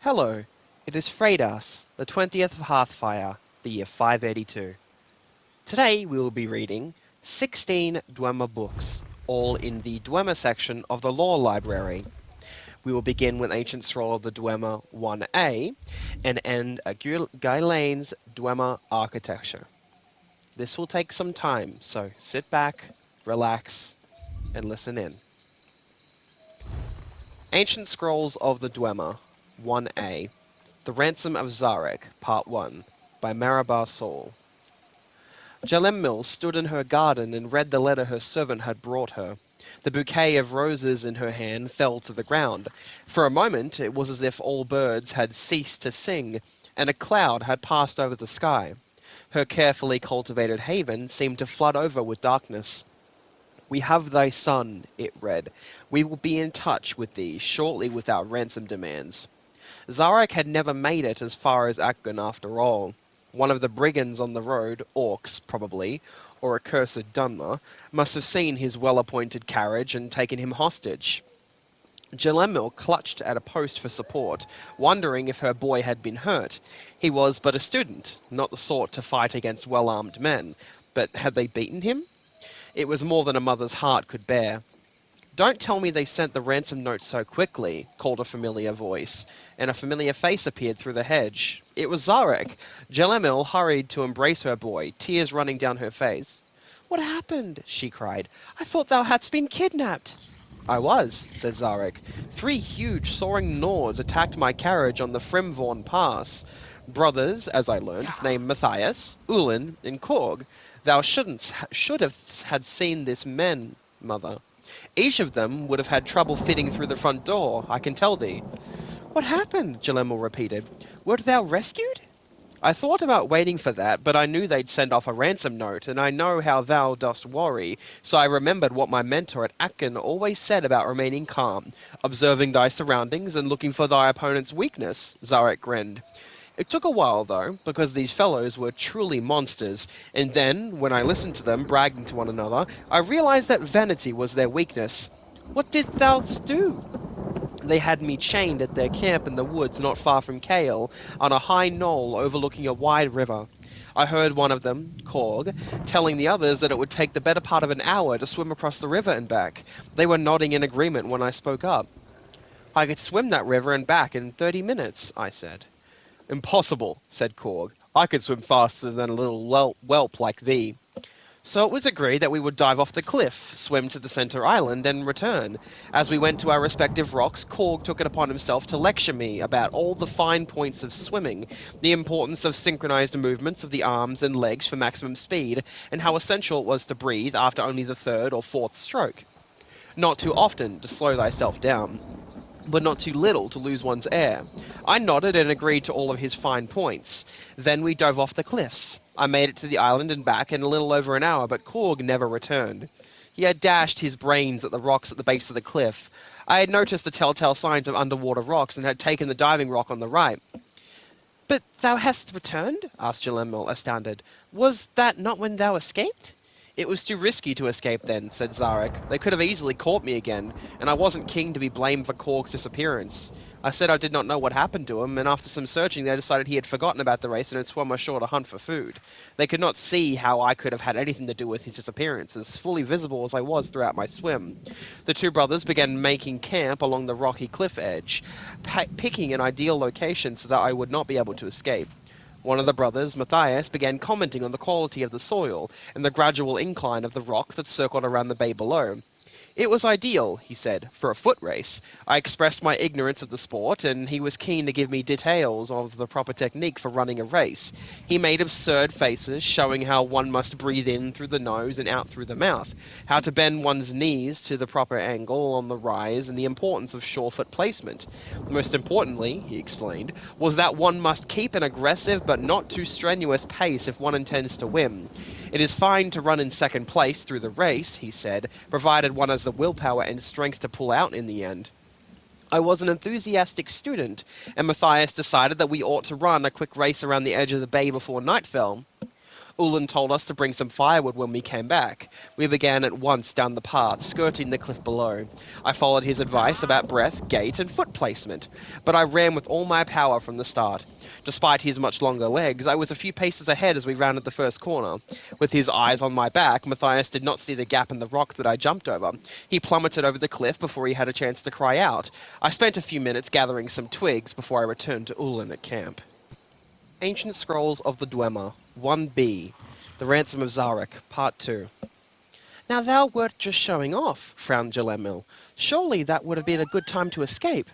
Hello, it is Fredas, the 20th of Hearthfire, the year 582. Today we will be reading 16 Dwemer books, all in the Dwemer section of the Law Library. We will begin with Ancient Scroll of the Dwemer 1a and end at Guylane's Dwemer Architecture. This will take some time, so sit back, relax, and listen in. Ancient Scrolls of the Dwemer 1a The Ransom of Zarek, Part 1, by Marabar Saul. Jalemmil stood in her garden and read the letter her servant had brought her. The bouquet of roses in her hand fell to the ground. For a moment it was as if all birds had ceased to sing, and a cloud had passed over the sky. Her carefully cultivated haven seemed to flood over with darkness. We have thy son, it read. We will be in touch with thee shortly with our ransom demands. Zarek had never made it as far as Akgon after all. One of the brigands on the road, orcs probably, or a cursed Dunmer, must have seen his well-appointed carriage and taken him hostage. Jalemmil clutched at a post for support, wondering if her boy had been hurt. He was but a student, not the sort to fight against well-armed men. But had they beaten him? It was more than a mother's heart could bear. "Don't tell me they sent the ransom note so quickly," called a familiar voice, and a familiar face appeared through the hedge. It was Zarek. Jalemmil hurried to embrace her boy, tears running down her face. "What happened?" she cried. "I thought thou hadst been kidnapped." "I was," said Zarek. "3 huge soaring Gnaws attacked my carriage on the Frimvorn Pass. Brothers, as I learned, named Matthias, Ulin, and Korg. Thou should have had seen this men, mother. Each of them would have had trouble fitting through the front door, I can tell thee." "What happened?" Jalemmil repeated. "Wert thou rescued?" "I thought about waiting for that, but I knew they'd send off a ransom note, and I know how thou dost worry, so I remembered what my mentor at Akgon always said about remaining calm, observing thy surroundings and looking for thy opponent's weakness." Zarek grinned. "It took a while, though, because these fellows were truly monsters, and then, when I listened to them bragging to one another, I realized that vanity was their weakness." "What didst thou do?" "They had me chained at their camp in the woods not far from Kale, on a high knoll overlooking a wide river. I heard one of them, Korg, telling the others that it would take the better part of an hour to swim across the river and back. They were nodding in agreement when I spoke up. "I could swim that river and back in 30 minutes, I said. "Impossible," said Korg. "I could swim faster than a little whelp like thee." So it was agreed that we would dive off the cliff, swim to the center island, and return. As we went to our respective rocks, Korg took it upon himself to lecture me about all the fine points of swimming, the importance of synchronized movements of the arms and legs for maximum speed, and how essential it was to breathe after only the 3rd or 4th stroke. Not too often to slow thyself down, but not too little to lose one's air. I nodded and agreed to all of his fine points. Then we dove off the cliffs. I made it to the island and back in a little over an hour, but Korg never returned. He had dashed his brains at the rocks at the base of the cliff. I had noticed the telltale signs of underwater rocks and had taken the diving rock on the right. "But thou hast returned?" asked Jalemmil, astounded. "Was that not when thou escaped?" "It was too risky to escape then," said Zarek. "They could have easily caught me again, and I wasn't keen to be blamed for Korg's disappearance. I said I did not know what happened to him, and after some searching they decided he had forgotten about the race and had swum ashore to hunt for food. They could not see how I could have had anything to do with his disappearance, as fully visible as I was throughout my swim." The 2 brothers began making camp along the rocky cliff edge, picking an ideal location so that I would not be able to escape. One of the brothers, Matthias, began commenting on the quality of the soil and the gradual incline of the rock that circled around the bay below. "It was ideal," he said, "for a foot race." I expressed my ignorance of the sport, and he was keen to give me details of the proper technique for running a race. He made absurd faces, showing how one must breathe in through the nose and out through the mouth, how to bend one's knees to the proper angle on the rise, and the importance of sure-foot placement. Most importantly, he explained, was that one must keep an aggressive but not too strenuous pace if one intends to win. "It is fine to run in 2nd place through the race," he said, "provided one has the willpower and strength to pull out in the end." I was an enthusiastic student, and Matthias decided that we ought to run a quick race around the edge of the bay before night fell. Ulan told us to bring some firewood when we came back. We began at once down the path, skirting the cliff below. I followed his advice about breath, gait, and foot placement, but I ran with all my power from the start. Despite his much longer legs, I was a few paces ahead as we rounded the first corner. With his eyes on my back, Matthias did not see the gap in the rock that I jumped over. He plummeted over the cliff before he had a chance to cry out. I spent a few minutes gathering some twigs before I returned to Ulan at camp. Ancient Scrolls of the Dwemer, 1b, The Ransom of Zarek, Part 2. Now thou wert just showing off, frowned Jalemil. Surely that would have been a good time to escape.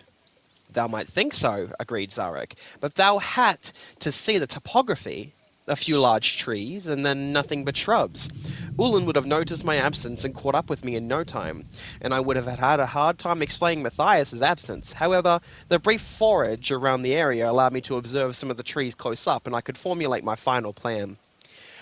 Thou might think so, agreed Zarek, but thou had to see the topography. A few large trees, and then nothing but shrubs. Ulan would have noticed my absence and caught up with me in no time, and I would have had a hard time explaining Matthias's absence. However, the brief forage around the area allowed me to observe some of the trees close up, and I could formulate my final plan.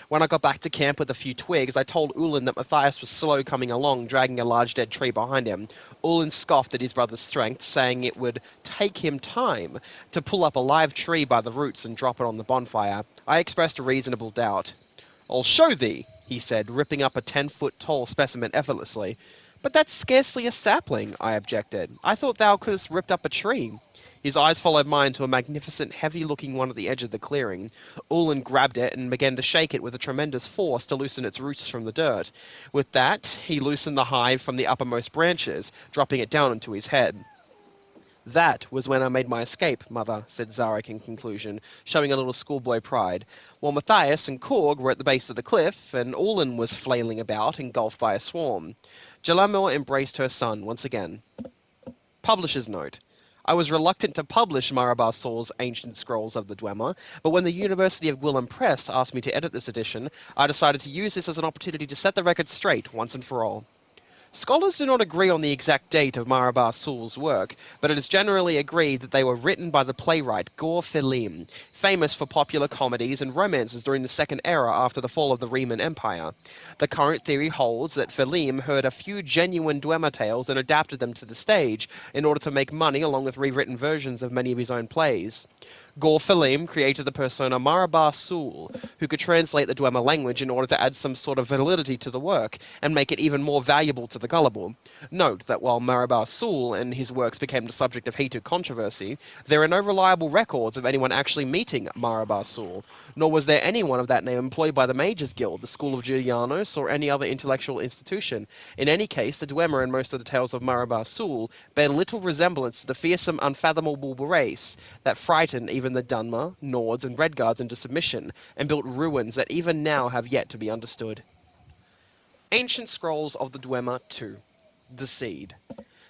When I got back to camp with a few twigs, I told Ulan that Matthias was slow coming along, dragging a large dead tree behind him. Ulan scoffed at his brother's strength, saying it would take him time to pull up a live tree by the roots and drop it on the bonfire. I expressed a reasonable doubt. I'll show thee, he said, ripping up a 10-foot tall specimen effortlessly. But that's scarcely a sapling, I objected. I thought thou couldst ripped up a tree. His eyes followed mine to a magnificent, heavy-looking one at the edge of the clearing. Ulan grabbed it and began to shake it with a tremendous force to loosen its roots from the dirt. With that, he loosened the hive from the uppermost branches, dropping it down onto his head. That was when I made my escape, mother, said Zarek in conclusion, showing a little schoolboy pride. While Matthias and Korg were at the base of the cliff, and Ulan was flailing about, engulfed by a swarm. Jalamil embraced her son once again. Publisher's note. I was reluctant to publish Marabar Saul's Ancient Scrolls of the Dwemer, but when the University of Gwillem Press asked me to edit this edition, I decided to use this as an opportunity to set the record straight once and for all. Scholars do not agree on the exact date of Marabar Saul's work, but it is generally agreed that they were written by the playwright Gor Philim, famous for popular comedies and romances during the Second Era after the fall of the Riemann Empire. The current theory holds that Philim heard a few genuine Dwemer tales and adapted them to the stage in order to make money along with rewritten versions of many of his own plays. Gor Philim created the persona Marabar Sul, who could translate the Dwemer language in order to add some sort of validity to the work and make it even more valuable to the gullible. Note that while Marabar Sul and his works became the subject of heated controversy, there are no reliable records of anyone actually meeting Marabar Sul, nor was there anyone of that name employed by the Mages Guild, the School of Julianos, or any other intellectual institution. In any case, the Dwemer and most of the tales of Marabar Sul bear little resemblance to the fearsome, unfathomable race that frightened even the Dunmer, Nords, and Redguards into submission, and built ruins that even now have yet to be understood. Ancient Scrolls of the Dwemer 2. The Seed.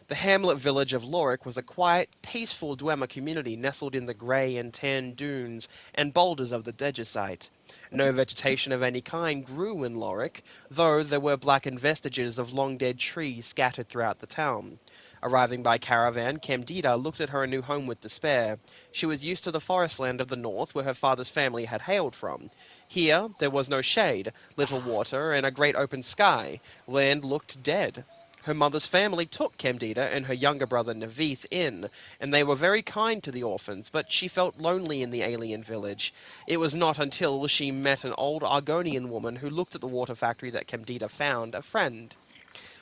The hamlet village of Lorik was a quiet, peaceful Dwemer community nestled in the grey and tan dunes and boulders of the Degisite. No vegetation of any kind grew in Lorik, though there were blackened vestiges of long-dead trees scattered throughout the town. Arriving by caravan, Candida looked at her new home with despair. She was used to the forest land of the north where her father's family had hailed from. Here, there was no shade, little water, and a great open sky. Land looked dead. Her mother's family took Candida and her younger brother Navith in, and they were very kind to the orphans, but she felt lonely in the alien village. It was not until she met an old Argonian woman who looked at the water factory that Candida found a friend.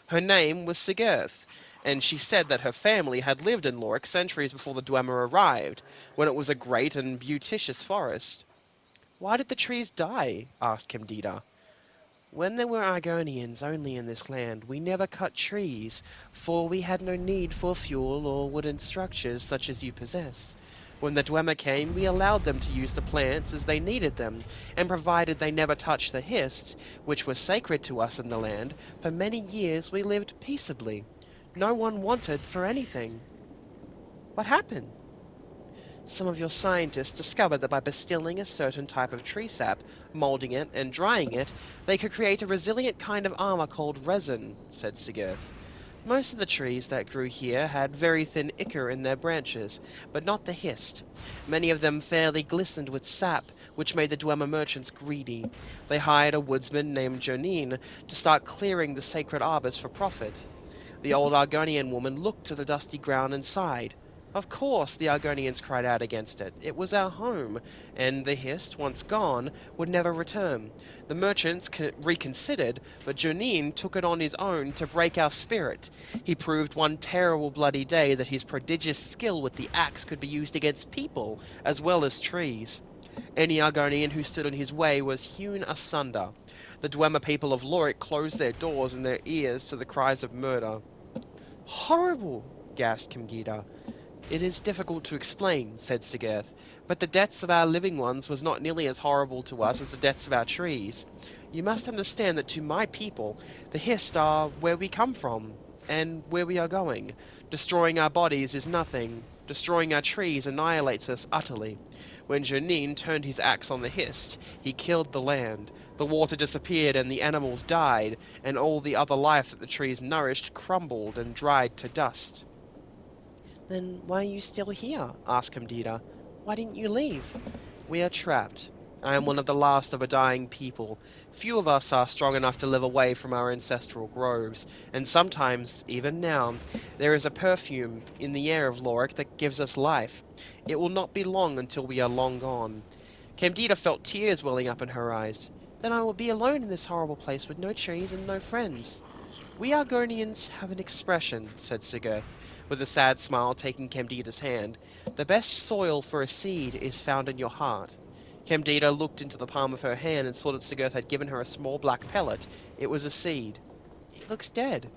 Her name was Sigurth, and she said that her family had lived in Lorik centuries before the Dwemer arrived, when it was a great and beauteous forest. "Why did the trees die?" asked Candida. "When there were Argonians only in this land, we never cut trees, for we had no need for fuel or wooden structures such as you possess. When the Dwemer came, we allowed them to use the plants as they needed them, and provided they never touched the Hist, which was sacred to us in the land, for many years we lived peaceably. No one wanted for anything." "What happened?" "Some of your scientists discovered that by distilling a certain type of tree sap, molding it, and drying it, they could create a resilient kind of armor called resin," said Sigurth. "Most of the trees that grew here had very thin ichor in their branches, but not the hist. Many of them fairly glistened with sap, which made the Dwemer merchants greedy. They hired a woodsman named Jonine to start clearing the sacred arbors for profit." The old Argonian woman looked to the dusty ground and sighed. Of course, the Argonians cried out against it. It was our home, and the Hist, once gone, would never return. The merchants reconsidered, but Junin took it on his own to break our spirit. He proved one terrible bloody day that his prodigious skill with the axe could be used against people as well as trees. Any Argonian who stood in his way was hewn asunder. The Dwemer people of Lorik closed their doors and their ears to the cries of murder. Horrible! Gasped Kimgita. It is difficult to explain, said Sigurth, but the deaths of our living ones was not nearly as horrible to us as the deaths of our trees. You must understand that to my people, the Hist are where we come from, and where we are going. Destroying our bodies is nothing. Destroying our trees annihilates us utterly. When Junin turned his axe on the Hist, he killed the land. The water disappeared and the animals died, and all the other life that the trees nourished crumbled and dried to dust. Then why are you still here? Asked Candida. Why didn't you leave? We are trapped. I am one of the last of a dying people. Few of us are strong enough to live away from our ancestral groves, and sometimes, even now, there is a perfume in the air of Lorik that gives us life. It will not be long until we are long gone. Candida felt tears welling up in her eyes. Then I will be alone in this horrible place with no trees and no friends. We Argonians have an expression, said Sigurth, with a sad smile taking Candida's hand. The best soil for a seed is found in your heart. Candida looked into the palm of her hand and saw that Sigurth had given her a small black pellet. It was a seed. It looks dead.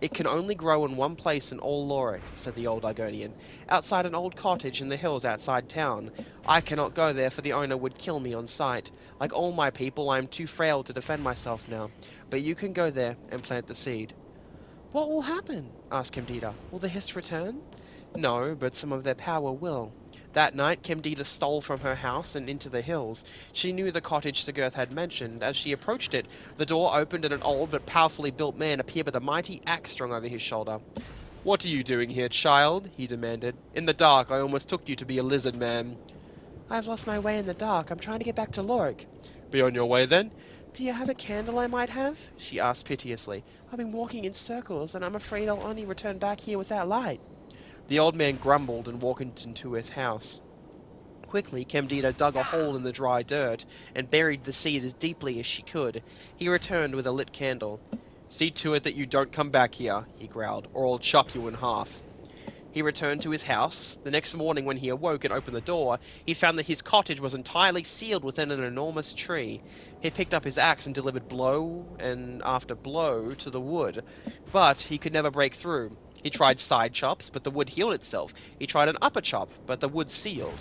It can only grow in one place in all Lorik, said the old Argonian, outside an old cottage in the hills outside town. I cannot go there, for the owner would kill me on sight. Like all my people, I am too frail to defend myself now. But you can go there and plant the seed. What will happen? Asked Candida. Will the Hist return? No, but some of their power will. That night, Candida stole from her house and into the hills. She knew the cottage Sigurth had mentioned. As she approached it, the door opened and an old but powerfully built man appeared with a mighty axe strung over his shoulder. What are you doing here, child? He demanded. In the dark, I almost took you to be a lizard man. I've lost my way in the dark. I'm trying to get back to Lorik. Be on your way then. Do you have a candle I might have? She asked piteously. I've been walking in circles, and I'm afraid I'll only return back here without light. The old man grumbled and walked into his house. Quickly, Candida dug a hole in the dry dirt and buried the seed as deeply as she could. He returned with a lit candle. See to it that you don't come back here, he growled, or I'll chop you in half. He returned to his house. The next morning, when he awoke and opened the door, he found that his cottage was entirely sealed within an enormous tree. He picked up his axe and delivered blow and after blow to the wood, but he could never break through. He tried side chops, but the wood healed itself. He tried an upper chop, but the wood sealed.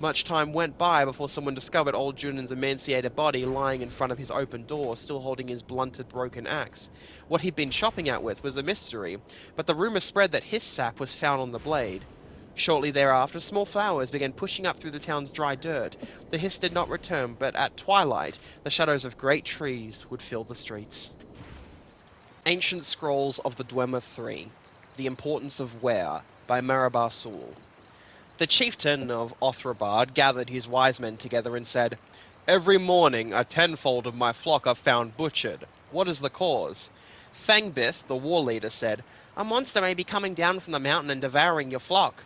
Much time went by before someone discovered old Junin's emaciated body lying in front of his open door, still holding his blunted, broken axe. What he'd been chopping at with was a mystery, but the rumor spread that his sap was found on the blade. Shortly thereafter, small flowers began pushing up through the town's dry dirt. The hiss did not return, but at twilight, the shadows of great trees would fill the streets. Ancient Scrolls of the Dwemer III. The Importance of Ware by Marabar Sul. The chieftain of Othrabad gathered his wise men together and said, Every morning a tenfold of my flock are found butchered. What is the cause? Fangbith, the war leader, said, A monster may be coming down from the mountain and devouring your flock.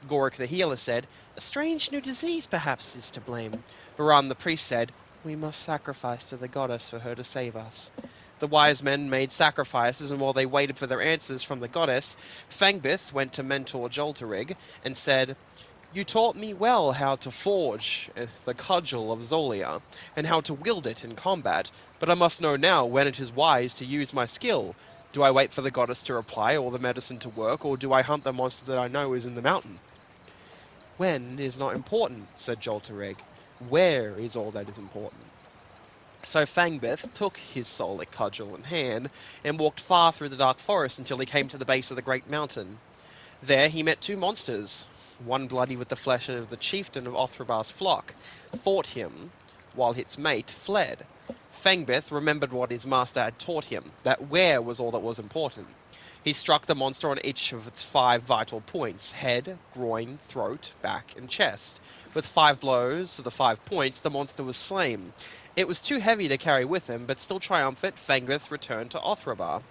Gorik the healer said, A strange new disease perhaps is to blame. Baran the priest said, We must sacrifice to the goddess for her to save us. The wise men made sacrifices, and while they waited for their answers from the goddess, Fangbith went to mentor Jolterig and said, You taught me well how to forge the cudgel of Zolia, and how to wield it in combat, but I must know now when it is wise to use my skill. Do I wait for the goddess to reply or the medicine to work, or do I hunt the monster that I know is in the mountain? When is not important, said Jolterig. Where is all that is important. So Fangbeth took his soulic cudgel in hand and walked far through the dark forest until he came to the base of the great mountain. There he met two monsters, one bloody with the flesh of the chieftain of Othrabar's flock, fought him, while its mate fled. Fangbeth remembered what his master had taught him, that where was all that was important. He struck the monster on each of its 5 vital points, head, groin, throat, back, and chest. With 5 blows to the 5 points, the monster was slain. It was too heavy to carry with him, but still triumphant, Fangbeth returned to Othrabar.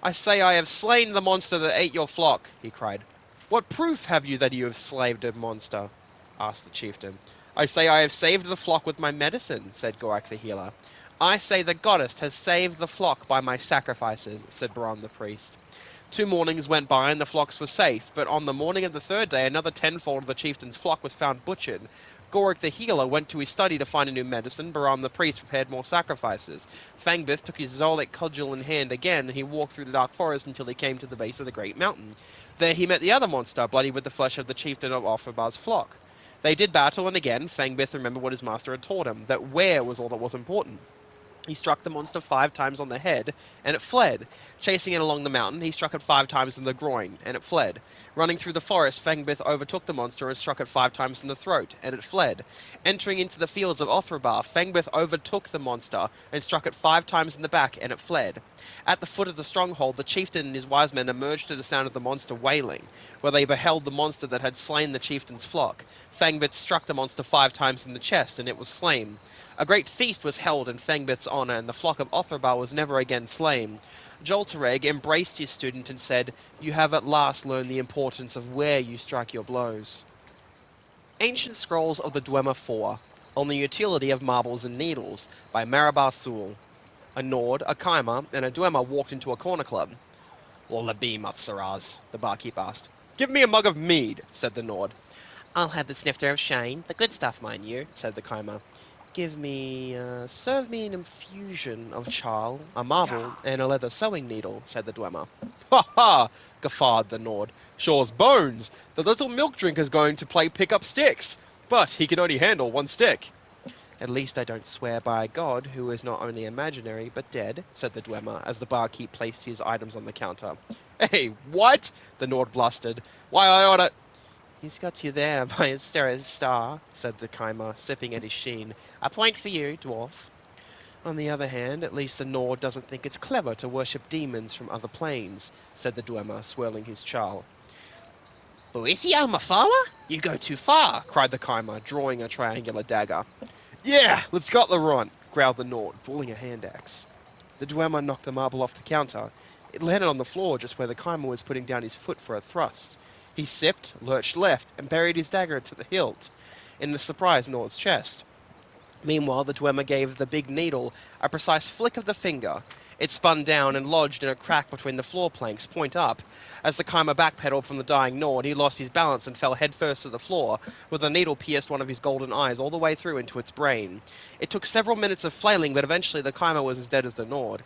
I say I have slain the monster that ate your flock, he cried. What proof have you that you have slaved a monster? Asked the chieftain. I say I have saved the flock with my medicine, said Gorak the healer. I say the goddess has saved the flock by my sacrifices, said Baran the priest. 2 mornings went by and the flocks were safe, but on the morning of the third day another tenfold of the chieftain's flock was found butchered. Gorak the healer went to his study to find a new medicine. Baran the priest prepared more sacrifices. Fangbith took his Zolek cudgel in hand again, and he walked through the dark forest until he came to the base of the great mountain. There he met the other monster, bloody with the flesh of the chieftain of Offabar's flock. They did battle, and again Fangbith remembered what his master had taught him, that where was all that was important. He struck the monster 5 times on the head, and it fled. Chasing it along the mountain, he struck it 5 times in the groin, and it fled. Running through the forest, Fangbith overtook the monster and struck it 5 times in the throat, and it fled. Entering into the fields of Othrabar, Fangbith overtook the monster and struck it 5 times in the back, and it fled. At the foot of the stronghold, the chieftain and his wise men emerged to the sound of the monster wailing, where they beheld the monster that had slain the chieftain's flock. Fangbith struck the monster 5 times in the chest, and it was slain. A great feast was held in Fangbith's honor, and the flock of Othrabar was never again slain. Joltereg embraced his student and said, You have at last learned the importance of where you strike your blows. Ancient Scrolls of the Dwemer 4, on the Utility of Marbles and Needles, by Marabar Sul. A Nord, a Kaimer, and a Dwemer walked into a corner club. What'll it be, Mutsaraz? The barkeep asked. Give me a mug of mead, said the Nord. I'll have the snifter of shine, the good stuff, mind you, said the Kaimer. Serve me an infusion of charl, a marble, and a leather sewing needle, said the Dwemer. Ha ha, guffawed the Nord. Sure's bones! The little milk drinker's going to play pick up sticks, but he can only handle one stick. At least I don't swear by a god who is not only imaginary but dead, said the Dwemer, as the barkeep placed his items on the counter. Hey, what? The Nord blustered. Why, I oughta... He's got you there by his star, said the Kaimer, sipping at his sheen. A point for you, dwarf. On the other hand, at least the Nord doesn't think it's clever to worship demons from other planes, said the Dwemer, swirling his charl. Boethia Mafala? You go too far, cried the Kaimer, drawing a triangular dagger. Yeah, let's got the run, growled the Nord, pulling a hand axe. The Dwemer knocked the marble off the counter. It landed on the floor just where the Kaimer was putting down his foot for a thrust. He sipped, lurched left, and buried his dagger to the hilt in the surprised Nord's chest. Meanwhile, the Dwemer gave the big needle a precise flick of the finger. It spun down and lodged in a crack between the floor planks, point up. As the Kaimer backpedaled from the dying Nord, he lost his balance and fell headfirst to the floor, with the needle pierced one of his golden eyes all the way through into its brain. It took several minutes of flailing, but eventually the Kaimer was as dead as the Nord.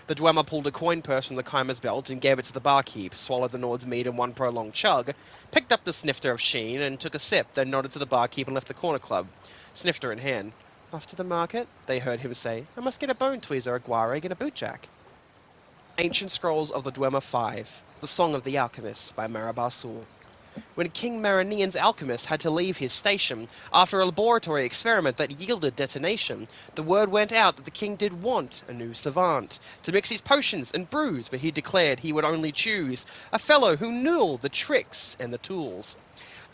The Dwemer pulled a coin purse from the Kaimer's belt and gave it to the barkeep, swallowed the Nord's mead in one prolonged chug, picked up the snifter of sheen and took a sip, then nodded to the barkeep and left the corner club, snifter in hand. Off to the market, they heard him say. I must get a bone tweezer, a guareg, and a bootjack. Ancient Scrolls of the Dwemer 5, The Song of the Alchemists, by Marabar Sul. When King Marinian's alchemist had to leave his station after a laboratory experiment that yielded detonation, the word went out that the king did want a new savant to mix his potions and brews, but he declared he would only choose a fellow who knew the tricks and the tools.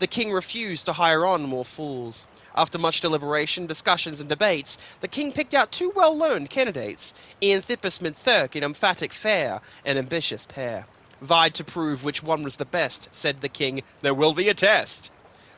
The king refused to hire on more fools. After much deliberation, discussions, and debates, the king picked out 2 well-learned candidates, Eanthippus Minthurk, an emphatic fair, an ambitious pair. Vied to prove which one was the best, said the king, there will be a test.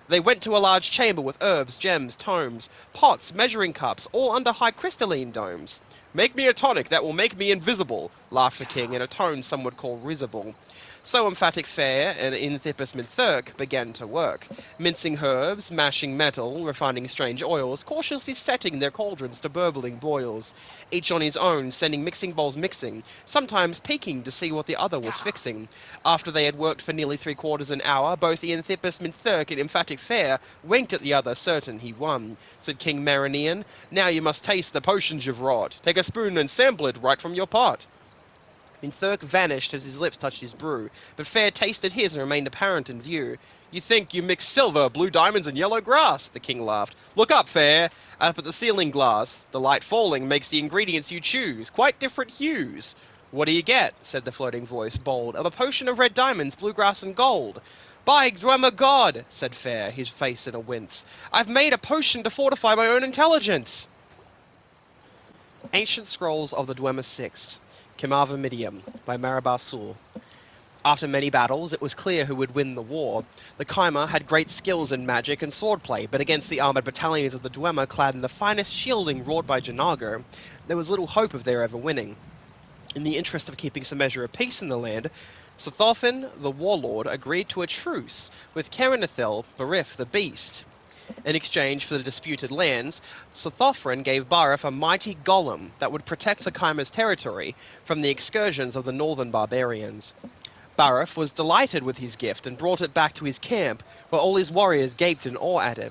They went to a large chamber with herbs, gems, tomes, pots, measuring cups, all under high crystalline domes. Make me a tonic that will make me invisible, laughed the king in a tone some would call risible. So emphatic fair and Eanthippus Minthurk began to work, mincing herbs, mashing metal, refining strange oils, cautiously setting their cauldrons to burbling boils, each on his own, sending mixing bowls mixing, sometimes peeking to see what the other was fixing. After they had worked for nearly 3/4 an hour, both Eanthippus Minthurk and emphatic fair winked at the other, certain he won. Said King Marinian, now you must taste the potions you've wrought. Take a spoon and sample it right from your pot. Minthurk vanished as his lips touched his brew, but Fair tasted his and remained apparent in view. You think you mix silver, blue diamonds, and yellow grass, the king laughed. Look up, Fair, up at the ceiling glass. The light falling makes the ingredients you choose quite different hues. What do you get? Said the floating voice, bold. Of a potion of red diamonds, blue grass, and gold. By Dwemer God, said Fair, his face in a wince. I've made a potion to fortify my own intelligence. Ancient Scrolls of the Dwemer 6, Kimava Midium, by Marabar Sul. After many battles, it was clear who would win the war. The Chimer had great skills in magic and swordplay, but against the armoured battalions of the Dwemer clad in the finest shielding wrought by Janago, there was little hope of their ever winning. In the interest of keeping some measure of peace in the land, Sothofen, the warlord, agreed to a truce with Kerenethel, Barif the Beast. In exchange for the disputed lands, Sothofen gave Barif a mighty golem that would protect the Chimer's territory from the excursions of the northern barbarians. Barif was delighted with his gift and brought it back to his camp, where all his warriors gaped in awe at it.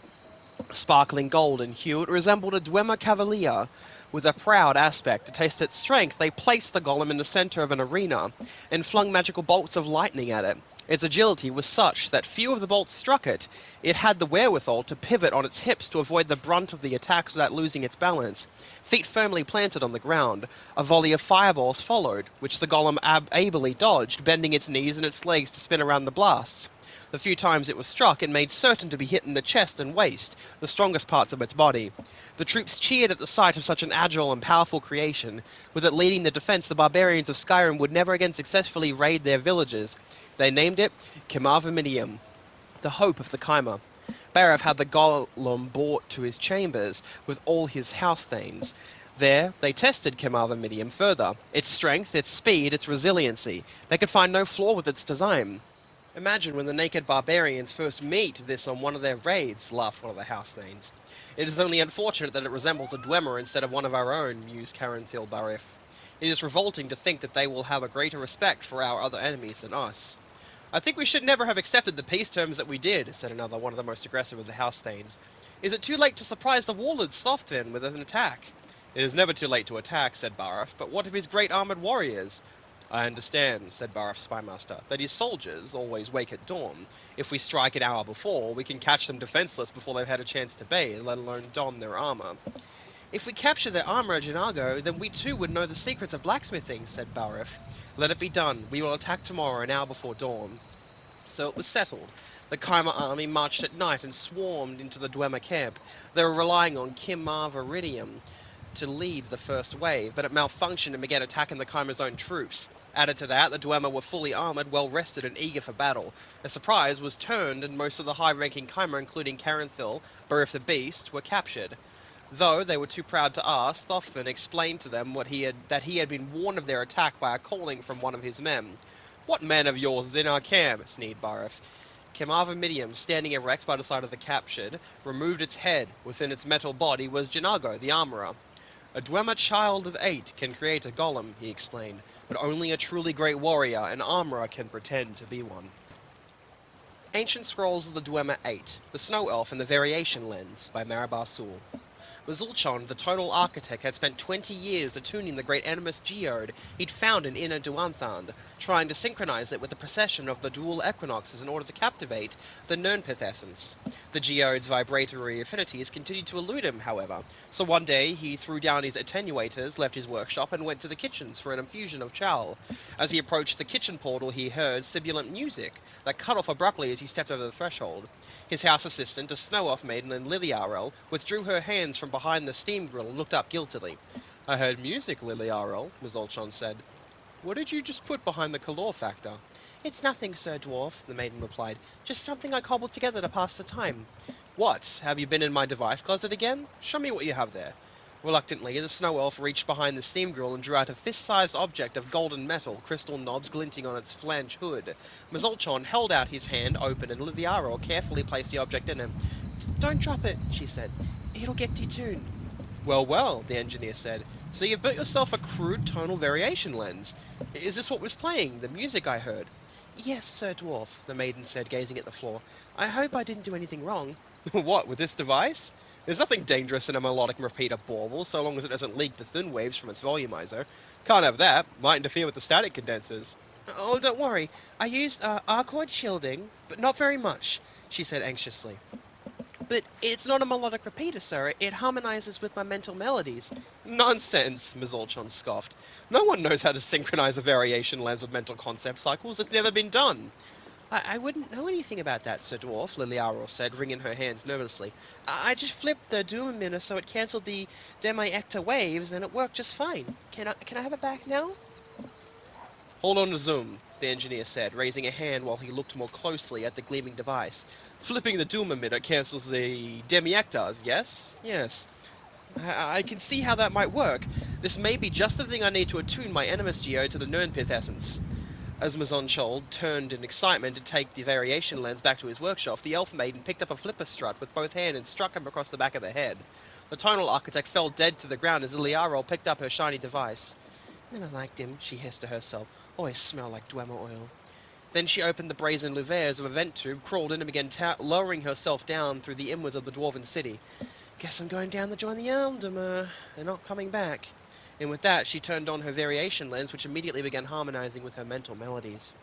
Sparkling gold in hue, it resembled a Dwemer cavalier. With a proud aspect to test its strength, they placed the golem in the center of an arena and flung magical bolts of lightning at it. Its agility was such that few of the bolts struck it. It had the wherewithal to pivot on its hips to avoid the brunt of the attacks without losing its balance. Feet firmly planted on the ground, a volley of fireballs followed, which the golem ably dodged, bending its knees and its legs to spin around the blasts. The few times it was struck, it made certain to be hit in the chest and waist, the strongest parts of its body. The troops cheered at the sight of such an agile and powerful creation. With it leading the defense, the barbarians of Skyrim would never again successfully raid their villages. They named it Kimarvaminium, the hope of the Chimer. Barif had the golem brought to his chambers with all his house thanes. There, they tested Kimarvaminium further, its strength, its speed, its resiliency. They could find no flaw with its design. Imagine when the naked barbarians first meet this on one of their raids, laughed one of the house thanes. It is only unfortunate that it resembles a Dwemer instead of one of our own, mused Caranthil Barif. It is revolting to think that they will have a greater respect for our other enemies than us. I think we should never have accepted the peace terms that we did, said another, one of the most aggressive of the house thanes. Is it too late to surprise the warlord Slothfin with an attack? It is never too late to attack, said Barif, but what of his great armoured warriors? I understand, said Barif's spymaster, that his soldiers always wake at dawn. If we strike an hour before, we can catch them defenseless before they've had a chance to bathe, let alone don their armor. If we capture their armor at Janago, then we too would know the secrets of blacksmithing, said Barif. Let it be done. We will attack tomorrow, an hour before dawn. So it was settled. The Chimer army marched at night and swarmed into the Dwemer camp. They were relying on Kimarviridium to lead the first wave, but it malfunctioned and began attacking the Chimer's own troops. Added to that, the Dwemer were fully armored, well-rested, and eager for battle. A surprise was turned, and most of the high-ranking Chimer, including Caranthil, Barif the Beast, were captured. Though they were too proud to ask, Thothfin explained to them that he had been warned of their attack by a calling from one of his men. What man of yours is in our camp? Sneered Barif. Kimarvaminium, standing erect by the side of the captured, removed its head. Within its metal body was Janago, the armorer. A Dwemer child of 8 can create a golem, he explained, but only a truly great warrior and armorer can pretend to be one. Ancient Scrolls of the Dwemer 8, The Snow Elf and the Variation Lens, by Marabar Sul. Mazulchon, the tonal architect, had spent 20 years attuning the great animus geode he'd found in Inner Duanthand, trying to synchronize it with the precession of the dual equinoxes in order to captivate the Nirnpith essence. The geode's vibratory affinities continued to elude him, however, so one day he threw down his attenuators, left his workshop, and went to the kitchens for an infusion of chal. As he approached the kitchen portal, he heard sibilant music that cut off abruptly as he stepped over the threshold. His house assistant, a snow-elf maiden in Liliarel, withdrew her hands from behind the steam grill and looked up guiltily. I heard music, Liliarel, Mazulchon said. What did you just put behind the calor factor? It's nothing, Sir Dwarf, the maiden replied. Just something I cobbled together to pass the time. What? Have you been in my device closet again? Show me what you have there. Reluctantly, the snow elf reached behind the steam grill and drew out a fist-sized object of golden metal, crystal knobs glinting on its flange hood. Mazulchon held out his hand, open, and Lithiaro carefully placed the object in it. Don't drop it, she said. It'll get detuned. Well, well, the engineer said. So you built yourself a crude tonal variation lens. Is this what was playing, the music I heard? Yes, Sir Dwarf, the maiden said, gazing at the floor. I hope I didn't do anything wrong. What, with this device? There's nothing dangerous in a melodic repeater bauble, so long as it doesn't leak Bethune waves from its volumizer. Can't have that. Might interfere with the static condensers. Oh, don't worry. I used Arcord shielding, but not very much, she said anxiously. But it's not a melodic repeater, sir. It harmonizes with my mental melodies. Nonsense, Mazulchon scoffed. No one knows how to synchronize a variation lens with mental concept cycles. It's never been done. I wouldn't know anything about that, Sir Dwarf, Liliaro said, wringing her hands nervously. I just flipped the Dwemer so it cancelled the demi-ecta waves, and it worked just fine. Can I have it back now? Hold on to Zoom. the engineer said, raising a hand while he looked more closely at the gleaming device. Flipping the Doom emitter cancels the demiectars, yes? Yes. I can see how that might work. This may be just the thing I need to attune my Animus Geo to the Nirnpith essence. As Mazonchold turned in excitement to take the variation lens back to his workshop, the elf maiden picked up a flipper strut with both hands and struck him across the back of the head. The tonal architect fell dead to the ground as Iliarol picked up her shiny device. Never liked him, she hissed to herself. Always smelled like Dwemer oil. Then she opened the brazen louvers of a vent tube, crawled in and began lowering herself down through the inwards of the dwarven city. Guess I'm going down to join the Eldamer. They're not coming back. And with that, she turned on her variation lens, which immediately began harmonizing with her mental melodies.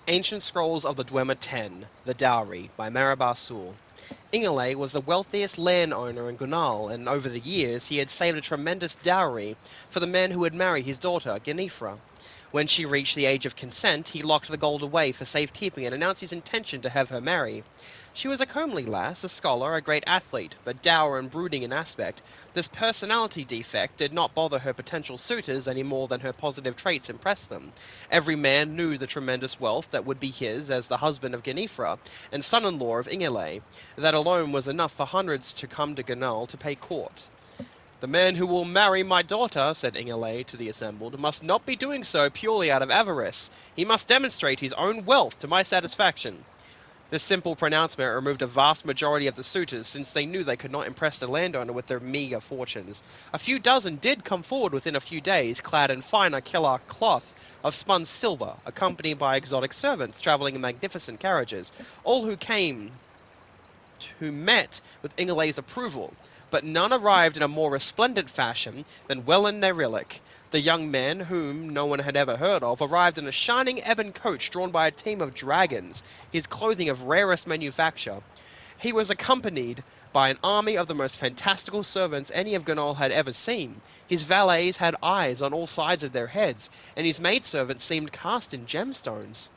Ancient Scrolls of the Dwemer 10, The Dowry, by Marabar Sul. Ingele was the wealthiest landowner in Gunal, and over the years he had saved a tremendous dowry for the man who would marry his daughter, Genifra. When she reached the age of consent, he locked the gold away for safekeeping and announced his intention to have her marry. She was a comely lass, a scholar, a great athlete, but dour and brooding in aspect. This personality defect did not bother her potential suitors any more than her positive traits impressed them. Every man knew the tremendous wealth that would be his as the husband of Genifra and son-in-law of Ingele. That alone was enough for hundreds to come to Gunal to pay court. The man who will marry my daughter, said Ingele to the assembled, must not be doing so purely out of avarice. He must demonstrate his own wealth to my satisfaction. This simple pronouncement removed a vast majority of the suitors, since they knew they could not impress the landowner with their meagre fortunes. A few dozen did come forward within a few days, clad in finer Killar cloth of spun silver, accompanied by exotic servants travelling in magnificent carriages, all who met with Ingele's approval, but none arrived in a more resplendent fashion than Welland Nerillic. The young man, whom no one had ever heard of, arrived in a shining ebon coach drawn by a team of dragons, his clothing of rarest manufacture. He was accompanied by an army of the most fantastical servants any of Gunal had ever seen. His valets had eyes on all sides of their heads, and his maidservants seemed cast in gemstones.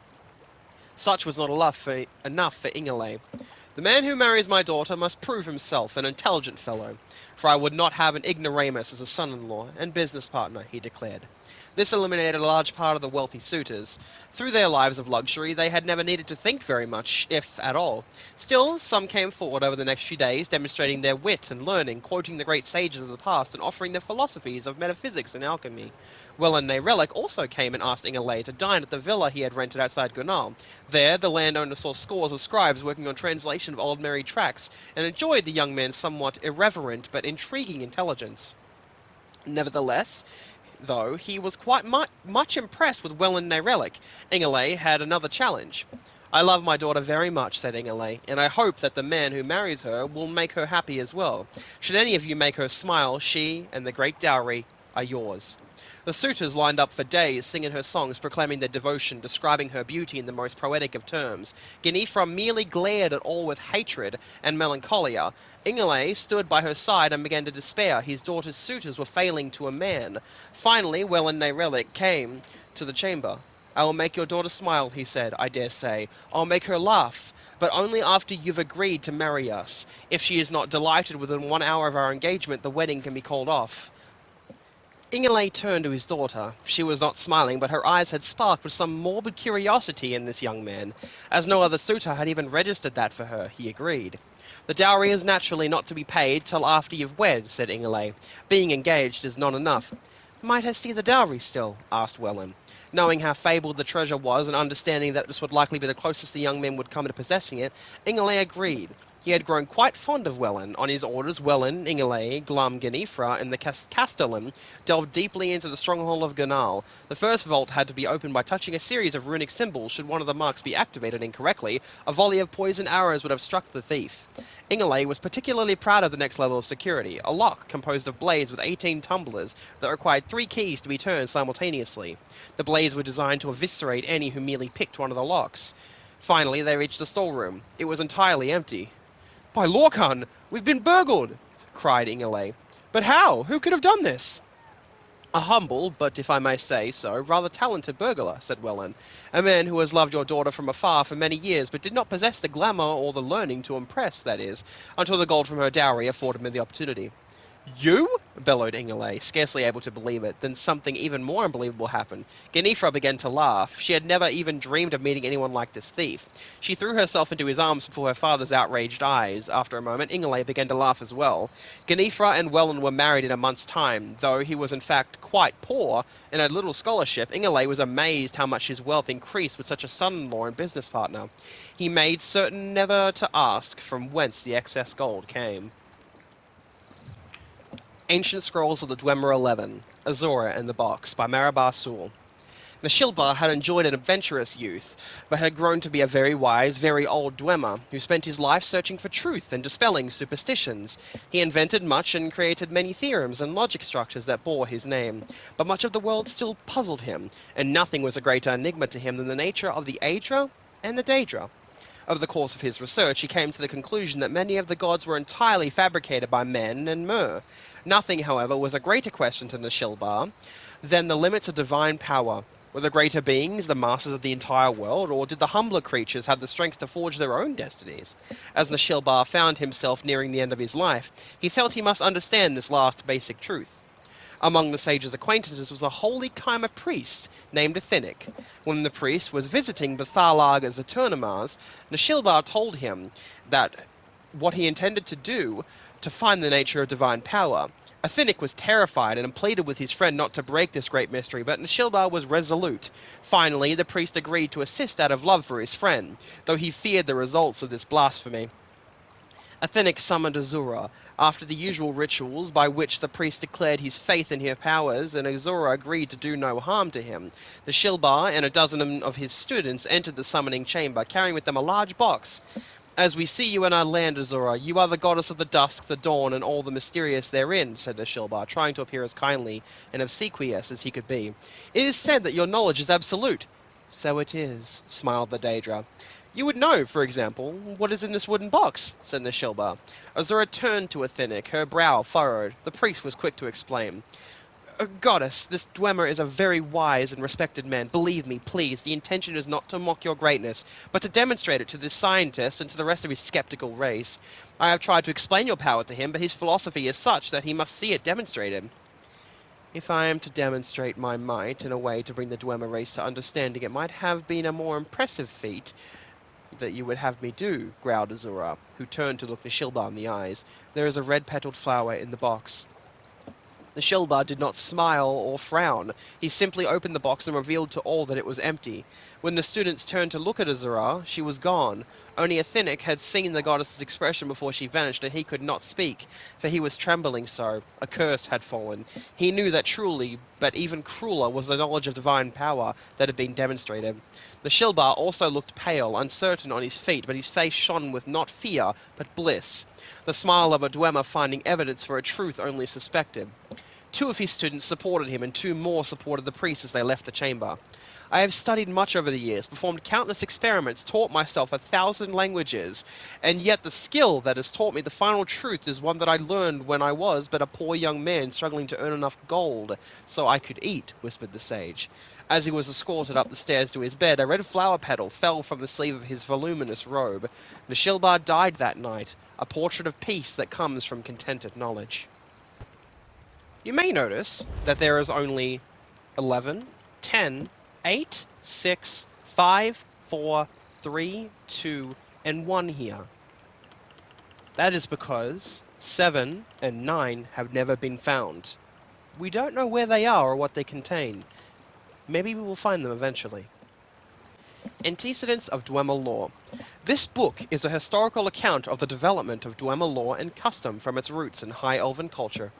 Such was not enough for Ingele. The man who marries my daughter must prove himself an intelligent fellow, for I would not have an ignoramus as a son-in-law and business partner, he declared. This eliminated a large part of the wealthy suitors. Through their lives of luxury, they had never needed to think very much, if at all. Still, some came forward over the next few days, demonstrating their wit and learning, quoting the great sages of the past, and offering their philosophies of metaphysics and alchemy. Welland Relic also came and asked Ingele to dine at the villa he had rented outside Gunal. There, the landowner saw scores of scribes working on translation of old Merry tracts, and enjoyed the young man's somewhat irreverent but intriguing intelligence. Nevertheless, though, he was quite much impressed with Welland Relic. Ingele had another challenge. I love my daughter very much, said Ingele, and I hope that the man who marries her will make her happy as well. Should any of you make her smile, she and the great dowry are yours. The suitors lined up for days, singing her songs, proclaiming their devotion, describing her beauty in the most poetic of terms. Genifra merely glared at all with hatred and melancholia. Ingele stood by her side and began to despair. His daughter's suitors were failing to a man. Finally, Welland Relic came to the chamber. I will make your daughter smile, he said, I dare say. I'll make her laugh, but only after you've agreed to marry us. If she is not delighted within 1 hour of our engagement, the wedding can be called off. Ingele turned to his daughter. She was not smiling, but her eyes had sparked with some morbid curiosity in this young man. As no other suitor had even registered that for her, he agreed. The dowry is naturally not to be paid till after you've wed, said Ingele. Being engaged is not enough. Might I see the dowry still? Asked Welland. Knowing how fabled the treasure was, and understanding that this would likely be the closest the young men would come to possessing it, Ingele agreed. He had grown quite fond of Welland. On his orders, Welland, Ingele, Glum, Genifra, and the Castellan delved deeply into the stronghold of Gunal. The first vault had to be opened by touching a series of runic symbols. Should one of the marks be activated incorrectly, a volley of poisoned arrows would have struck the thief. Ingele was particularly proud of the next level of security, a lock composed of blades with 18 tumblers that required 3 keys to be turned simultaneously. The blades were designed to eviscerate any who merely picked one of the locks. Finally, they reached the storeroom. It was entirely empty. By Lorcan, we've been burgled, cried Ingele. But how? Who could have done this? A humble, but if I may say so, rather talented burglar, said Welland. A man who has loved your daughter from afar for many years, but did not possess the glamour or the learning to impress, that is, until the gold from her dowry afforded me the opportunity. You? Bellowed Ingalay, scarcely able to believe it. Then something even more unbelievable happened. Ganifra began to laugh. She had never even dreamed of meeting anyone like this thief. She threw herself into his arms before her father's outraged eyes. After a moment, Ingalay began to laugh as well. Ganifra and Welland were married in a month's time. Though he was in fact quite poor and had little scholarship, Ingalay was amazed how much his wealth increased with such a son-in-law and business partner. He made certain never to ask from whence the excess gold came. Ancient Scrolls of the Dwemer 11, Azora and the Box, by Marabar Sul. Nashilbar had enjoyed an adventurous youth, but had grown to be a very wise, very old Dwemer, who spent his life searching for truth and dispelling superstitions. He invented much and created many theorems and logic structures that bore his name, but much of the world still puzzled him, and nothing was a greater enigma to him than the nature of the Aedra and the Daedra. Over the course of his research, he came to the conclusion that many of the gods were entirely fabricated by men and Mer. Nothing, however, was a greater question to Nashilbar than the limits of divine power. Were the greater beings the masters of the entire world, or did the humbler creatures have the strength to forge their own destinies? As Nashilbar found himself nearing the end of his life, he felt he must understand this last basic truth. Among the sage's acquaintances was a holy Khymer priest named Athenic. When the priest was visiting the Tharlagas Eternimas, Nashilbar told him that what he intended to do to find the nature of divine power. Athenic was terrified and pleaded with his friend not to break this great mystery, but Nashilbar was resolute. Finally, the priest agreed to assist out of love for his friend, though he feared the results of this blasphemy. Athenic summoned Azura. After the usual rituals by which the priest declared his faith in her powers, and Azura agreed to do no harm to him, the Shilbar and a dozen of his students entered the summoning chamber, carrying with them a large box. As we see you in our land, Azura, you are the goddess of the dusk, the dawn, and all the mysterious therein, said the Shilbar, trying to appear as kindly and obsequious as he could be. It is said that your knowledge is absolute. So it is, smiled the Daedra. You would know, for example, what is in this wooden box, said Nashilbar. Azura turned to Athenic, her brow furrowed. The priest was quick to explain. Goddess, this Dwemer is a very wise and respected man. Believe me, please, the intention is not to mock your greatness, but to demonstrate it to this scientist and to the rest of his skeptical race. I have tried to explain your power to him, but his philosophy is such that he must see it demonstrated. If I am to demonstrate my might in a way to bring the Dwemer race to understanding, it might have been a more impressive feat that you would have me do, growled Azura, who turned to look Nashilbar in the eyes. There is a red-petaled flower in the box. The Shilbar did not smile or frown. He simply opened the box and revealed to all that it was empty. When the students turned to look at Azura, she was gone. Only Athenic had seen the goddess's expression before she vanished, and he could not speak, for he was trembling so. A curse had fallen. He knew that truly, but even crueler, was the knowledge of divine power that had been demonstrated. The Shilbar also looked pale, uncertain on his feet, but his face shone with not fear, but bliss. The smile of a Dwemer finding evidence for a truth only suspected. Two of his students supported him, and two more supported the priest as they left the chamber. I have studied much over the years, performed countless experiments, taught myself 1,000 languages, and yet the skill that has taught me the final truth is one that I learned when I was but a poor young man struggling to earn enough gold so I could eat, whispered the sage. As he was escorted up the stairs to his bed, a red flower petal fell from the sleeve of his voluminous robe. Nashilbar died that night, a portrait of peace that comes from contented knowledge. You may notice that there is only 11, 10, 8, 6, 5, 4, 3, 2, and 1 here. That is because 7 and 9 have never been found. We don't know where they are or what they contain. Maybe we will find them eventually. Antecedents of Dwemer Law. This book is a historical account of the development of Dwemer law and custom from its roots in High Elven culture.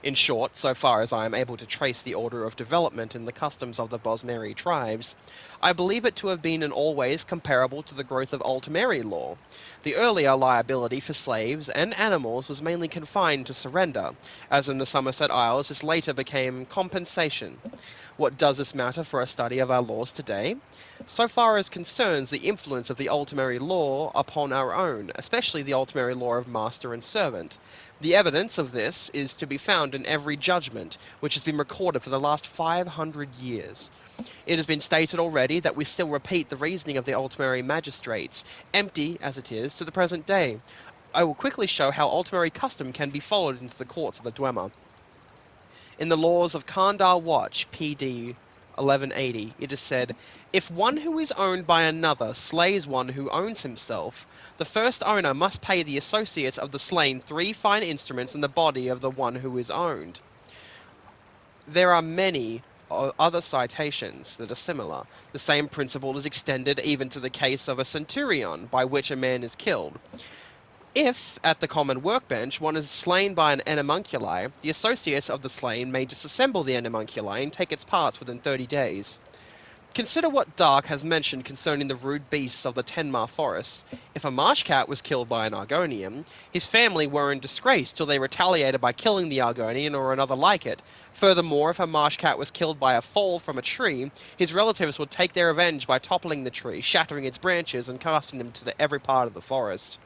In short, so far as I am able to trace the order of development in the customs of the Bosmeri tribes, I believe it to have been in all ways comparable to the growth of Ultimeri law. The earlier liability for slaves and animals was mainly confined to surrender, as in the Somerset Isles this later became compensation. What does this matter for a study of our laws today? So far as concerns the influence of the Ultimary law upon our own, especially the Ultimary law of master and servant. The evidence of this is to be found in every judgment, which has been recorded for the last 500 years. It has been stated already that we still repeat the reasoning of the Ultimary magistrates, empty as it is to the present day. I will quickly show how ultimary custom can be followed into the courts of the Dwemer. In the laws of Kandar Watch, PD 1180, it is said, if one who is owned by another slays one who owns himself, the first owner must pay the associate of the slain 3 fine instruments in the body of the one who is owned. There are many other citations that are similar. The same principle is extended even to the case of a centurion, by which a man is killed. If, at the common workbench, one is slain by an animunculi, the associate of the slain may disassemble the animunculi and take its parts within 30 days. Consider what Dark has mentioned concerning the rude beasts of the Tenmar forests. If a marsh cat was killed by an Argonian, his family were in disgrace till they retaliated by killing the Argonian or another like it. Furthermore, if a marsh cat was killed by a fall from a tree, his relatives would take their revenge by toppling the tree, shattering its branches, and casting them to every part of the forest.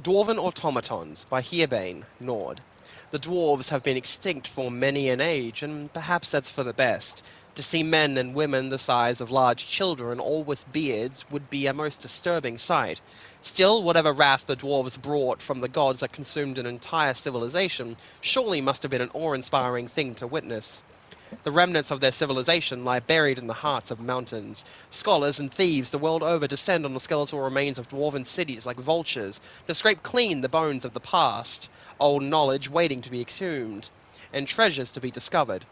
Dwarven Automatons by Herbane, Nord. The dwarves have been extinct for many an age, and perhaps that's for the best. To see men and women the size of large children, all with beards, would be a most disturbing sight. Still, whatever wrath the dwarves brought from the gods that consumed an entire civilization, surely must have been an awe-inspiring thing to witness. The remnants of their civilization lie buried in the hearts of mountains. Scholars and thieves the world over descend on the skeletal remains of dwarven cities like vultures to scrape clean the bones of the past, old knowledge waiting to be exhumed, and treasures to be discovered.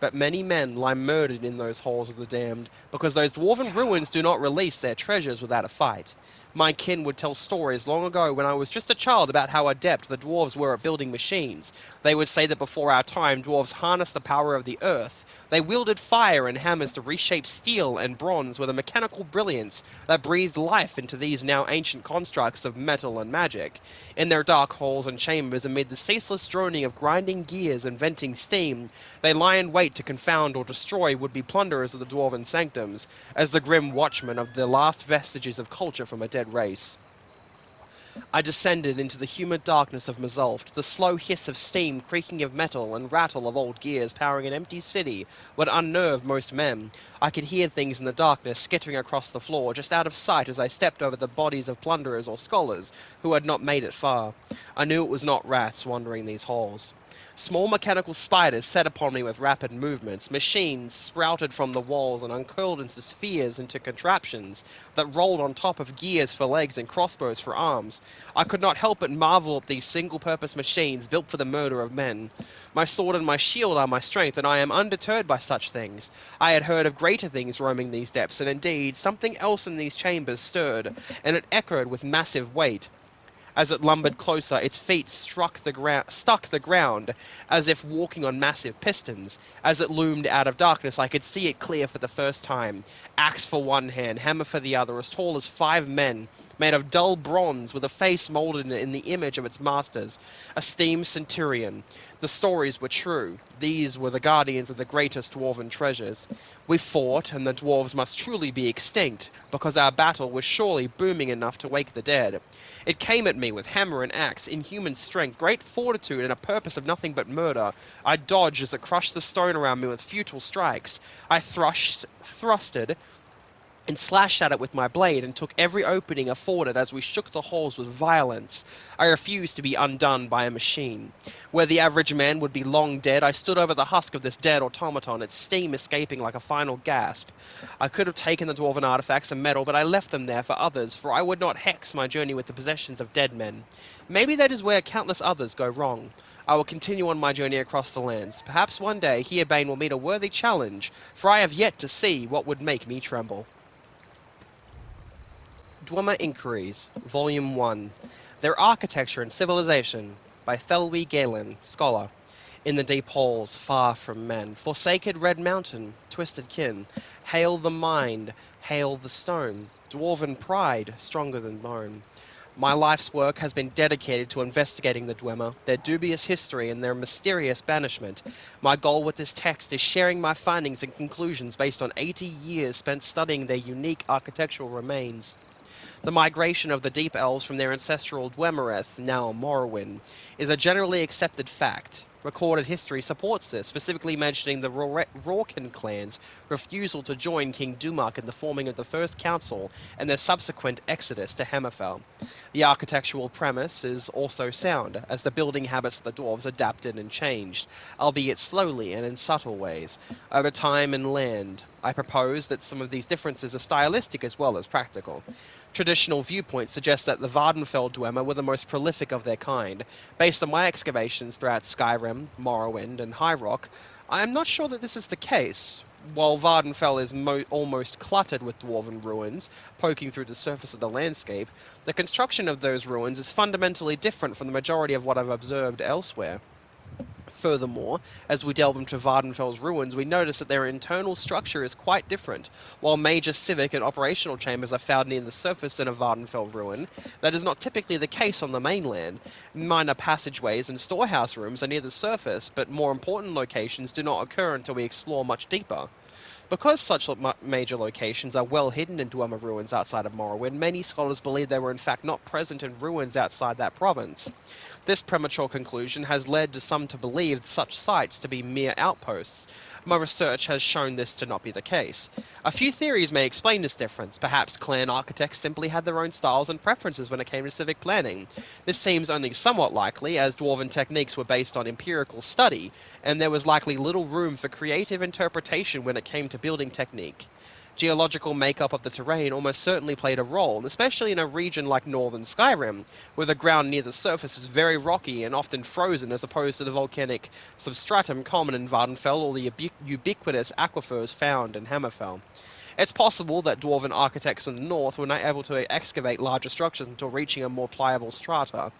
But many men lie murdered in those halls of the damned, because those dwarven ruins do not release their treasures without a fight. My kin would tell stories long ago when I was just a child about how adept the dwarves were at building machines. They would say that before our time, dwarves harnessed the power of the earth. They wielded fire and hammers to reshape steel and bronze with a mechanical brilliance that breathed life into these now ancient constructs of metal and magic. In their dark halls and chambers, amid the ceaseless droning of grinding gears and venting steam, they lie in wait to confound or destroy would-be plunderers of the dwarven sanctums, as the grim watchmen of the last vestiges of culture from a dead race. I descended into the humid darkness of Mazulft. The slow hiss of steam, creaking of metal, and rattle of old gears powering an empty city would unnerve most men. I could hear things in the darkness skittering across the floor, just out of sight as I stepped over the bodies of plunderers or scholars who had not made it far. I knew it was not rats wandering these halls. Small mechanical spiders set upon me with rapid movements. Machines sprouted from the walls and uncurled into spheres into contraptions that rolled on top of gears for legs and crossbows for arms. I could not help but marvel at these single-purpose machines built for the murder of men. My sword and my shield are my strength, and I am undeterred by such things. I had heard of greater things roaming these depths, and indeed something else in these chambers stirred, and it echoed with massive weight. As it lumbered closer, its feet stuck the ground, as if walking on massive pistons. As it loomed out of darkness, I could see it clear for the first time. Axe for one hand, hammer for the other, as tall as 5 men, made of dull bronze, with a face molded in the image of its masters. A steam centurion. The stories were true. These were the guardians of the greatest dwarven treasures. We fought, and the dwarves must truly be extinct, because our battle was surely booming enough to wake the dead. It came at me with hammer and axe, inhuman strength, great fortitude, and a purpose of nothing but murder. I dodged as it crushed the stone around me with futile strikes. I thrusted, and slashed at it with my blade, and took every opening afforded as we shook the halls with violence. I refused to be undone by a machine. Where the average man would be long dead, I stood over the husk of this dead automaton, its steam escaping like a final gasp. I could have taken the dwarven artifacts and metal, but I left them there for others, for I would not hex my journey with the possessions of dead men. Maybe that is where countless others go wrong. I will continue on my journey across the lands. Perhaps one day Herbane will meet a worthy challenge, for I have yet to see what would make me tremble. Dwemer Inquiries, Volume 1. Their Architecture and Civilization, by Thelwy Galen, Scholar. In the deep halls, far from men, forsaken red mountain, twisted kin. Hail the mind, hail the stone, dwarven pride, stronger than bone. My life's work has been dedicated to investigating the Dwemer, their dubious history, and their mysterious banishment. My goal with this text is sharing my findings and conclusions based on 80 years spent studying their unique architectural remains. The migration of the Deep Elves from their ancestral Dwemereth, now Morrowind, is a generally accepted fact. Recorded history supports this, specifically mentioning the Rorken clan's refusal to join King Dumark in the forming of the First Council and their subsequent exodus to Hammerfell. The architectural premise is also sound, as the building habits of the dwarves adapted and changed, albeit slowly and in subtle ways, over time and land. I propose that some of these differences are stylistic as well as practical. Traditional viewpoints suggest that the Vardenfell Dwemer were the most prolific of their kind. Based on my excavations throughout Skyrim, Morrowind, and High Rock, I am not sure that this is the case. While Vardenfell is almost cluttered with dwarven ruins poking through the surface of the landscape, the construction of those ruins is fundamentally different from the majority of what I've observed elsewhere. Furthermore, as we delve into Vardenfell's ruins, we notice that their internal structure is quite different. While major civic and operational chambers are found near the surface in a Vardenfell ruin, that is not typically the case on the mainland. Minor passageways and storehouse rooms are near the surface, but more important locations do not occur until we explore much deeper. Because such major locations are well hidden in Dwemer ruins outside of Morrowind, many scholars believe they were in fact not present in ruins outside that province. This premature conclusion has led to some to believe such sites to be mere outposts. My research has shown this to not be the case. A few theories may explain this difference. Perhaps clan architects simply had their own styles and preferences when it came to civic planning. This seems only somewhat likely, as dwarven techniques were based on empirical study, and there was likely little room for creative interpretation when it came to building technique. Geological makeup of the terrain almost certainly played a role, especially in a region like northern Skyrim, where the ground near the surface is very rocky and often frozen as opposed to the volcanic substratum common in Vardenfell or the ubiquitous aquifers found in Hammerfell. It's possible that dwarven architects in the north were not able to excavate larger structures until reaching a more pliable strata.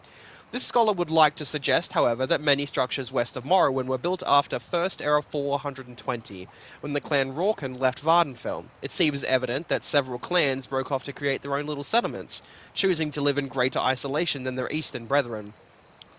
This scholar would like to suggest, however, that many structures west of Morrowind were built after First Era 420, when the clan Rorken left Vardenfell. It seems evident that several clans broke off to create their own little settlements, choosing to live in greater isolation than their eastern brethren.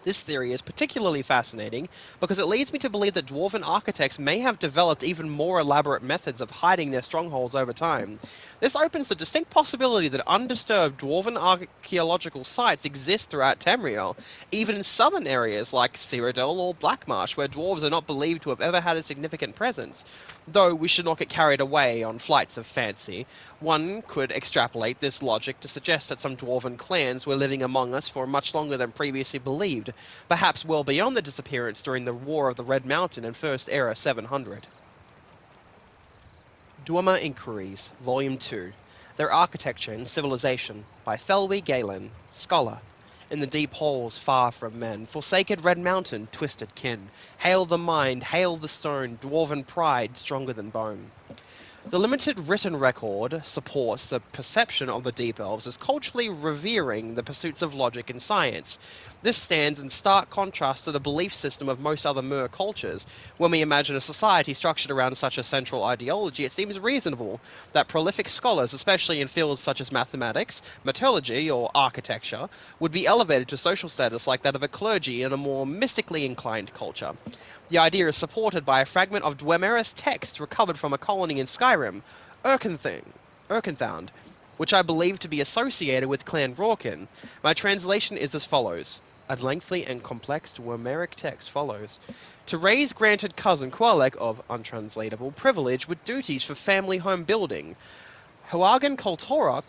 This theory is particularly fascinating because it leads me to believe that dwarven architects may have developed even more elaborate methods of hiding their strongholds over time. This opens the distinct possibility that undisturbed dwarven archaeological sites exist throughout Tamriel, even in southern areas like Cyrodiil or Blackmarsh, where dwarves are not believed to have ever had a significant presence. Though we should not get carried away on flights of fancy, one could extrapolate this logic to suggest that some dwarven clans were living among us for much longer than previously believed, perhaps well beyond the disappearance during the War of the Red Mountain in First Era 700. Dwemer Inquiries, Volume 2, Their Architecture and Civilization, by Thelwy Galen, Scholar. In the deep halls far from men, forsaked Red Mountain, twisted kin, hail the mind, hail the stone, dwarven pride stronger than bone. The limited written record supports the perception of the Deep Elves as culturally revering the pursuits of logic and science. This stands in stark contrast to the belief system of most other Mer cultures. When we imagine a society structured around such a central ideology, it seems reasonable that prolific scholars, especially in fields such as mathematics, metallurgy, or architecture, would be elevated to social status like that of a clergy in a more mystically inclined culture. The idea is supported by a fragment of Dwemer's text recovered from a colony in Skyrim, Erkenthound, which I believe to be associated with Clan Rorken. My translation is as follows. A lengthy and complex Dwemeric text follows. To raise granted cousin Qualek of untranslatable privilege with duties for family home building. Huagan Kultura,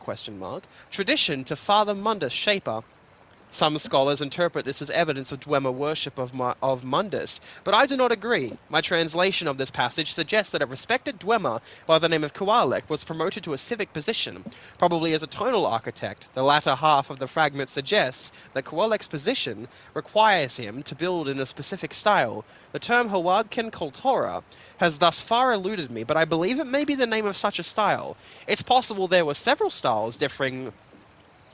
tradition to Father Mundus Shaper. Some scholars interpret this as evidence of Dwemer worship of Mundus, but I do not agree. My translation of this passage suggests that a respected Dwemer by the name of Kualek was promoted to a civic position, probably as a tonal architect. The latter half of the fragment suggests that Kualek's position requires him to build in a specific style. The term Hawadkin Kultura has thus far eluded me, but I believe it may be the name of such a style. It's possible there were several styles differing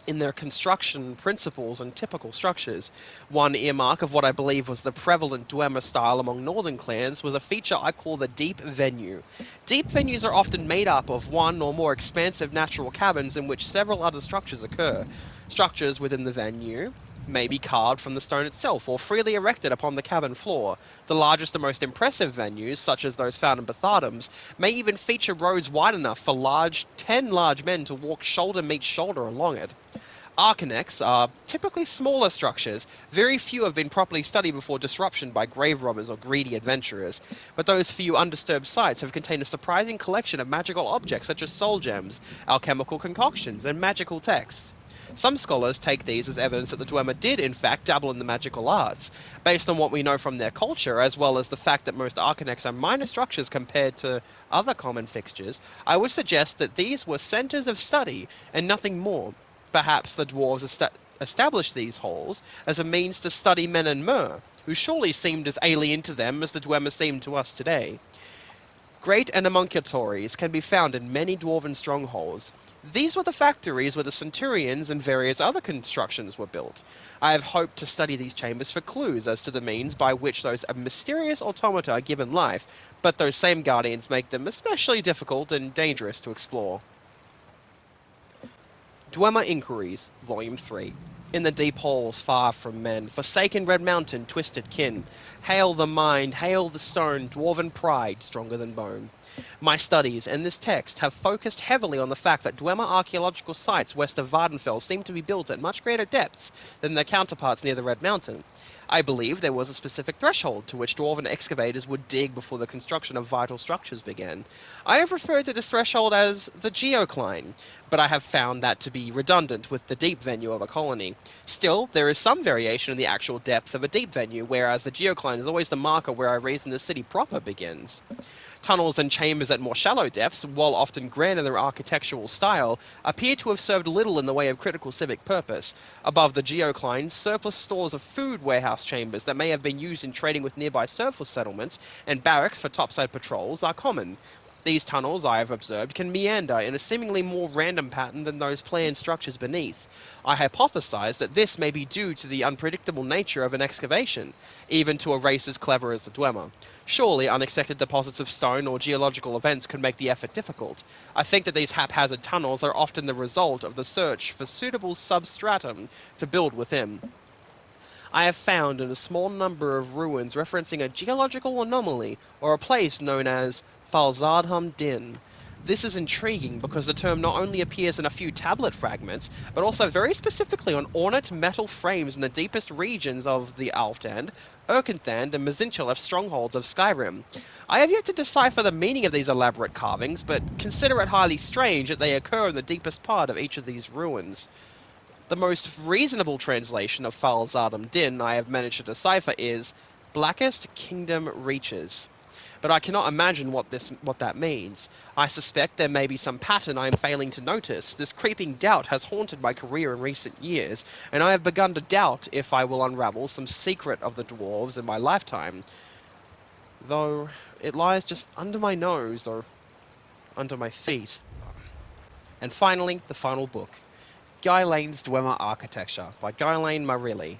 in their construction principles and typical structures. One earmark of what I believe was the prevalent Dwemer style among northern clans was a feature I call the deep venue. Deep venues are often made up of one or more expansive natural caverns in which several other structures occur. Structures within the venue may be carved from the stone itself or freely erected upon the cavern floor. The largest and most impressive venues, such as those found in Bethardums, may even feature roads wide enough for 10 large men to walk shoulder meet shoulder along it. Arcanects are typically smaller structures. Very few have been properly studied before disruption by grave robbers or greedy adventurers, but those few undisturbed sites have contained a surprising collection of magical objects such as soul gems, alchemical concoctions, and magical texts. Some scholars take these as evidence that the Dwemer did, in fact, dabble in the magical arts, based on what we know from their culture, as well as the fact that most Arcanects are minor structures compared to other common fixtures. I would suggest that these were centers of study and nothing more. Perhaps the dwarves established these halls as a means to study men and mer, who surely seemed as alien to them as the Dwemer seem to us today. Great homunculatories can be found in many dwarven strongholds. These were the factories where the centurions and various other constructions were built. I have hoped to study these chambers for clues as to the means by which those mysterious automata are given life, but those same guardians make them especially difficult and dangerous to explore. Dwemer Inquiries, Volume 3. In the deep halls far from men, forsaken Red Mountain, twisted kin. Hail the mind, hail the stone, dwarven pride, stronger than bone. My studies and this text have focused heavily on the fact that Dwemer archaeological sites west of Vardenfell seem to be built at much greater depths than their counterparts near the Red Mountain. I believe there was a specific threshold to which dwarven excavators would dig before the construction of vital structures began. I have referred to this threshold as the geocline, but I have found that to be redundant with the deep venue of a colony. Still, there is some variation in the actual depth of a deep venue, whereas the geocline is always the marker where our reason the city proper begins. Tunnels and chambers at more shallow depths, while often grand in their architectural style, appear to have served little in the way of critical civic purpose. Above the geocline, surplus stores of food warehouse chambers that may have been used in trading with nearby surplus settlements and barracks for topside patrols are common. These tunnels, I have observed, can meander in a seemingly more random pattern than those planned structures beneath. I hypothesize that this may be due to the unpredictable nature of an excavation, even to a race as clever as the Dwemer. Surely unexpected deposits of stone or geological events could make the effort difficult. I think that these haphazard tunnels are often the result of the search for suitable substratum to build within. I have found in a small number of ruins referencing a geological anomaly or a place known as Falzardham Din. This is intriguing because the term not only appears in a few tablet fragments, but also very specifically on ornate metal frames in the deepest regions of the Alftand, Erkenthand, and Mazinchalev strongholds of Skyrim. I have yet to decipher the meaning of these elaborate carvings, but consider it highly strange that they occur in the deepest part of each of these ruins. The most reasonable translation of Falzardam Din I have managed to decipher is Blackest Kingdom Reaches. But I cannot imagine what that means. I suspect there may be some pattern I am failing to notice. This creeping doubt has haunted my career in recent years, and I have begun to doubt if I will unravel some secret of the dwarves in my lifetime. Though it lies just under my nose or under my feet. And finally, the final book. Guylane's Dwemer Architecture by Guylaine Marilli.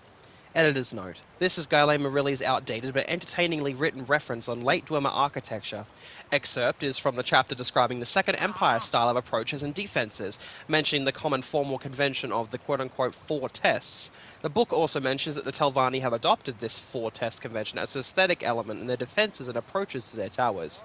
Editor's note. This is Guylaine Marilli's outdated but entertainingly written reference on late Dwemer architecture. Excerpt is from the chapter describing the Second Empire style of approaches and defenses, mentioning the common formal convention of the quote-unquote four tests. The book also mentions that the Telvanni have adopted this four-test convention as an aesthetic element in their defenses and approaches to their towers.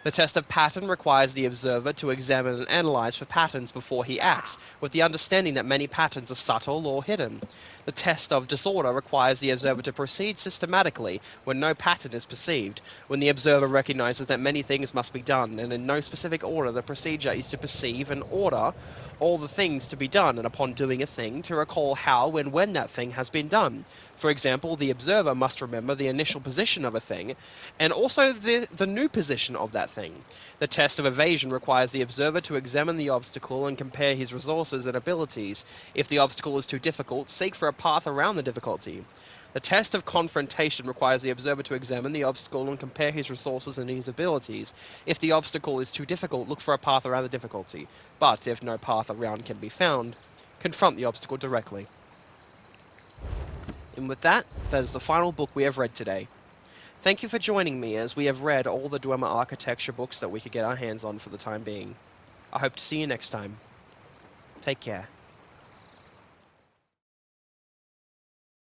The test of pattern requires the observer to examine and analyze for patterns before he acts, with the understanding that many patterns are subtle or hidden. The test of disorder requires the observer to proceed systematically when no pattern is perceived, when the observer recognizes that many things must be done, and in no specific order the procedure is to perceive and order all the things to be done, and upon doing a thing, to recall how and when that thing has been done. For example, the observer must remember the initial position of a thing, and also the new position of that thing. The test of evasion requires the observer to examine the obstacle and compare his resources and abilities. If the obstacle is too difficult, seek for a path around the difficulty. The test of confrontation requires the observer to examine the obstacle and compare his resources and his abilities. If the obstacle is too difficult, look for a path around the difficulty. But if no path around can be found, confront the obstacle directly. And with that, that is the final book we have read today. Thank you for joining me as we have read all the Dwemer architecture books that we could get our hands on for the time being. I hope to see you next time. Take care.